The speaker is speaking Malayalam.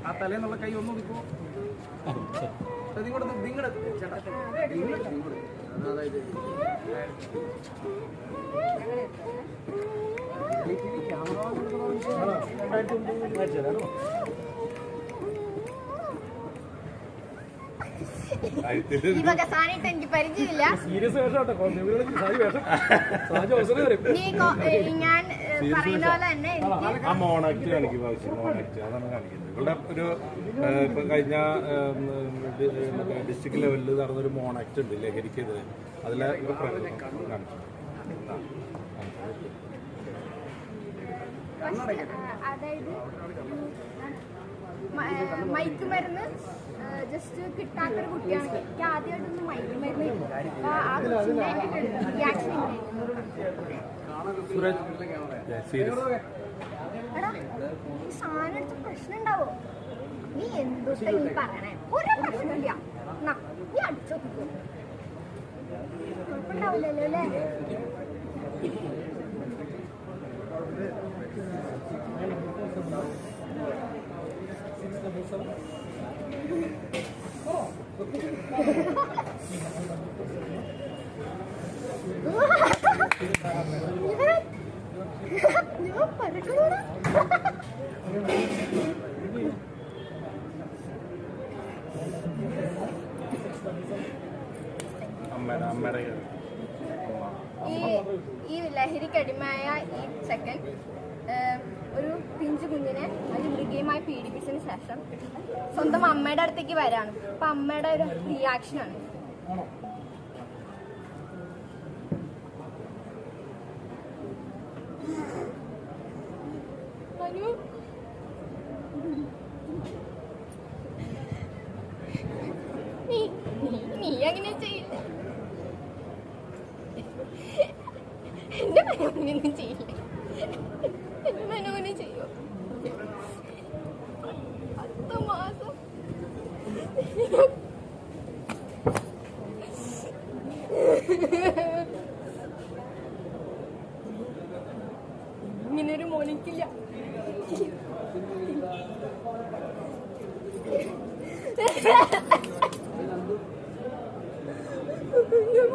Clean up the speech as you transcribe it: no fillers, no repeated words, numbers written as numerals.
ആ തലേന്നുള്ള കൈ ഒന്നും നിൽക്കുമോ? നിങ്ങളുടെ ചേട്ടാ അതായത് എനിക്ക് പരിചയമില്ല. ഞാൻ പറയുന്ന പോലെ തന്നെ ആ മോണാക്ട് കാണിക്കും ആവശ്യം. മോണാക്ട് അതാണ് കാണിക്കുന്നത്. ഇവിടെ ഒരു ഇപ്പൊ കഴിഞ്ഞ ഡിസ്ട്രിക്ട് ലെവലിൽ നടന്നൊരു മോണാക്ട് ഉണ്ട് ലഹരിക്കെതിരെ. അതിലെ ഇപ്പൊ കാണിച്ചു. അതായത് മയക്കുമരുന്ന് ജസ്റ്റ് കിട്ടാത്തൊരു കുട്ടിയാണെങ്കിൽ എനിക്ക് ആദ്യമായിട്ടൊന്നും മയക്കുമരുന്ന് ആ കൊച്ചിന്റെ റിയാക്ഷൻ എടാ ഈ സാധനം എടുത്ത് പ്രശ്നം ഉണ്ടാവോ? നീ എന്തൊക്കെ നീ പറയണേ? ഒരു പ്രശ്നമില്ല. നീ അടിച്ചോ കുഴപ്പമുണ്ടാവില്ലല്ലോ അല്ലേ? ഈ ലഹരിക്കടിമയായ ഈ സെക്കൻഡ് ഒരു പിഞ്ചു കുഞ്ഞിനെ അതിമൃഗീയമായി പീഡിപ്പിച്ചതിന് ശേഷം സ്വന്തം അമ്മയുടെ അടുത്തേക്ക് വരാണ്. അപ്പൊ അമ്മയുടെ ഒരു റിയാക്ഷനാണ്. നീ അങ്ങനെ ചെയ്യില്ല. എന്റെ മനോഹരൊന്നും ചെയ്യില്ല. എന്റെ മനോഹരം ചെയ്യോ? 10 മാസം ഇങ്ങനൊരു മോനിക്കില്ല. ഞാൻ